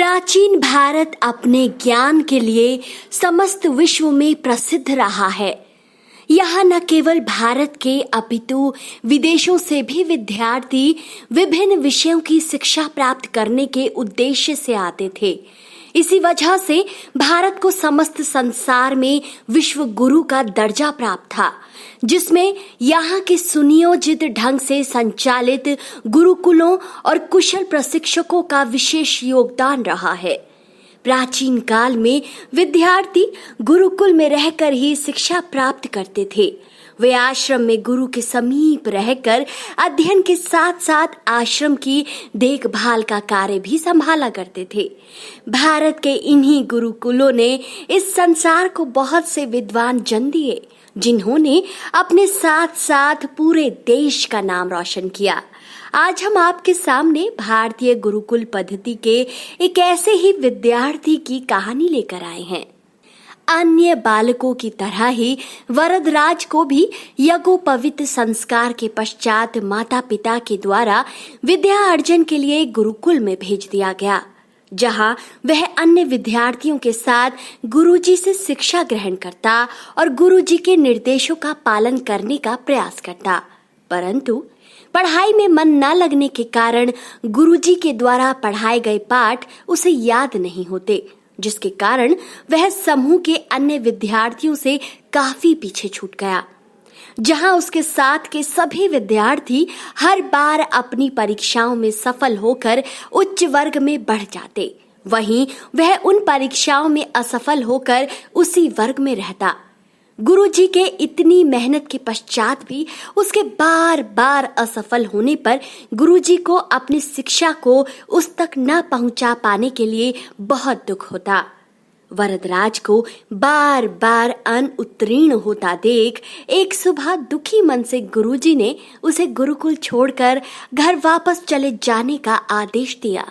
प्राचीन भारत अपने ज्ञान के लिए समस्त विश्व में प्रसिद्ध रहा है। यहाँ न केवल भारत के अपितु विदेशों से भी विद्यार्थी विभिन्न विषयों की शिक्षा प्राप्त करने के उद्देश्य से आते थे। इसी वजह से भारत को समस्त संसार में विश्व गुरु का दर्जा प्राप्त था, जिसमें यहाँ के सुनियोजित ढंग से संचालित गुरुकुलों और कुशल प्रशिक्षकों का विशेष योगदान रहा है। प्राचीन काल में विद्यार्थी गुरुकुल में रहकर ही शिक्षा प्राप्त करते थे। वे आश्रम में गुरु के समीप रहकर अध्ययन के साथ साथ आश्रम की देखभाल का कार्य भी संभाला करते थे। भारत के इन्हीं गुरुकुलों ने इस संसार को बहुत से विद्वान जन दिए, जिन्होंने अपने साथ साथ पूरे देश का नाम रोशन किया। आज हम आपके सामने भारतीय गुरुकुल पद्धति के एक ऐसे ही विद्यार्थी की कहानी लेकर आए हैं। अन्य बालकों की तरह ही वरदराज को भी यज्ञोपवीत संस्कार के पश्चात माता पिता के द्वारा विद्या अर्जन के लिए गुरुकुल में भेज दिया गया, जहां वह अन्य विद्यार्थियों के साथ गुरुजी से शिक्षा ग्रहण करता और गुरुजी के निर्देशों का पालन करने का प्रयास करता। परंतु पढ़ाई में मन न लगने के कारण गुरुजी के द्वारा पढ़ाए गए पाठ उसे याद नहीं होते, जिसके कारण वह समूह के अन्य विद्यार्थियों से काफी पीछे छूट गया। जहां उसके साथ के सभी विद्यार्थी हर बार अपनी परीक्षाओं में सफल होकर उच्च वर्ग में बढ़ जाते, वहीं वह उन परीक्षाओं में असफल होकर उसी वर्ग में रहता। गुरुजी के इतनी मेहनत के पश्चात भी उसके बार बार असफल होने पर गुरुजी को अपनी शिक्षा को उस तक न पहुंचा पाने के लिए बहुत दुख होता। वरदराज को बार बार अनुत्तीर्ण होता देख एक सुबह दुखी मन से गुरुजी ने उसे गुरुकुल छोड़कर घर वापस चले जाने का आदेश दिया।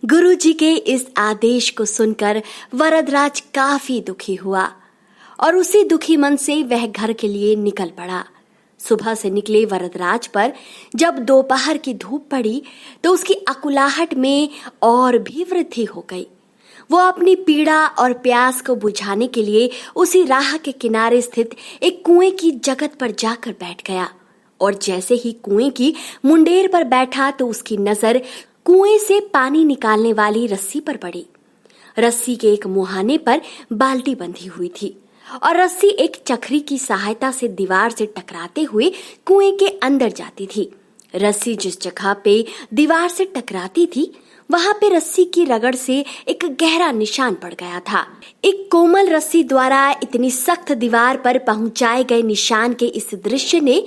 गुरुजी के इस आदेश को सुनकर वरदराज काफी दुखी हुआ और उसी दुखी मन से वह घर के लिए निकल पड़ा। सुबह से निकले वरदराज पर जब दोपहर की धूप पड़ी तो उसकी अकुलाहट में और भी वृद्धि हो गई। वो अपनी पीड़ा और प्यास को बुझाने के लिए उसी राह के किनारे स्थित एक कुएं की जगत पर जाकर बैठ गया और जैसे ही कुएं की मुंडेर पर बैठा तो उसकी नजर कुएं से पानी निकालने वाली रस्सी पर पड़ी। रस्सी के एक मुहाने पर बाल्टी बंधी हुई थी और रस्सी एक चक्री की सहायता से दीवार से टकराते हुए कुएं के अंदर जाती थी। रस्सी जिस जगह पे दीवार से टकराती थी, वहां पे रस्सी की रगड़ से एक गहरा निशान पड़ गया था। एक कोमल रस्सी द्वारा इतनी सख्त दीवार पर पहुंचाए गए निशान के इस दृश्य ने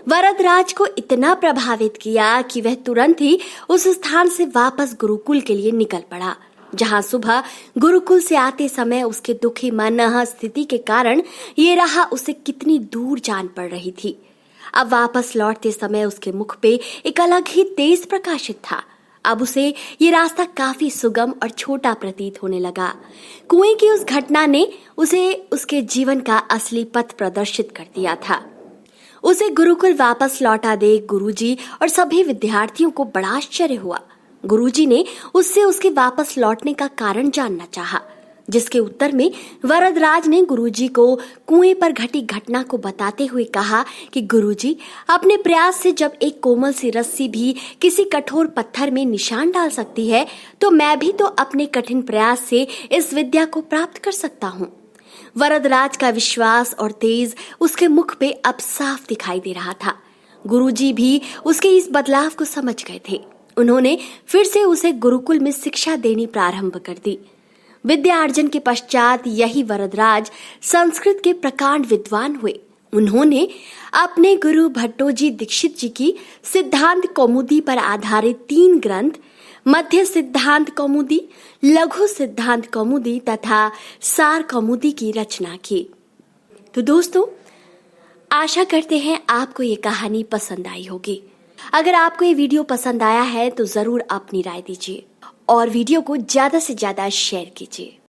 वरदराज को इतना प्रभावित किया कि वह तुरंत ही उस स्थान से वापस गुरुकुल के लिए निकल पड़ा, जहां सुबह गुरुकुल से आते समय उसके दुखी मन स्थिति के कारण ये राह उसे कितनी दूर जान पड़ रही थी। अब वापस लौटते समय उसके मुख पे एक अलग ही तेज प्रकाशित था। अब उसे ये रास्ता काफी सुगम और छोटा प्रतीत होने लगा। कुएं की उस घटना ने उसे उसके जीवन का असली पथ प्रदर्शित कर दिया था। उसे गुरुकुल वापस लौटा दे गुरुजी और सभी विद्यार्थियों को बड़ा आश्चर्य हुआ। गुरुजी ने उससे उसके वापस लौटने का कारण जानना चाहा, जिसके उत्तर में वरदराज ने गुरुजी को कुएं पर घटी घटना को बताते हुए कहा कि गुरुजी, अपने प्रयास से जब एक कोमल सी रस्सी भी किसी कठोर पत्थर में निशान डाल सकती है, तो मैं भी तो अपने कठिन प्रयास से इस विद्या को प्राप्त कर सकता हूँ। वरदराज का विश्वास और तेज उसके मुख पे अब साफ दिखाई दे रहा था। गुरुजी भी उसके इस बदलाव को समझ गए थे। उन्होंने फिर से उसे गुरुकुल में शिक्षा देनी प्रारंभ कर दी। विद्या अर्जन के पश्चात यही वरदराज संस्कृत के प्रकांड विद्वान हुए। उन्होंने अपने गुरु भट्टोजी दीक्षित जी की सिद्धांत कौमुदी पर आधारित 3 ग्रंथ, मध्य सिद्धांत कौमुदी, लघु सिद्धांत कौमुदी तथा सार कौमुदी की रचना की। तो दोस्तों, आशा करते हैं आपको ये कहानी पसंद आई होगी। अगर आपको ये वीडियो पसंद आया है तो जरूर अपनी राय दीजिए और वीडियो को ज्यादा से ज्यादा शेयर कीजिए।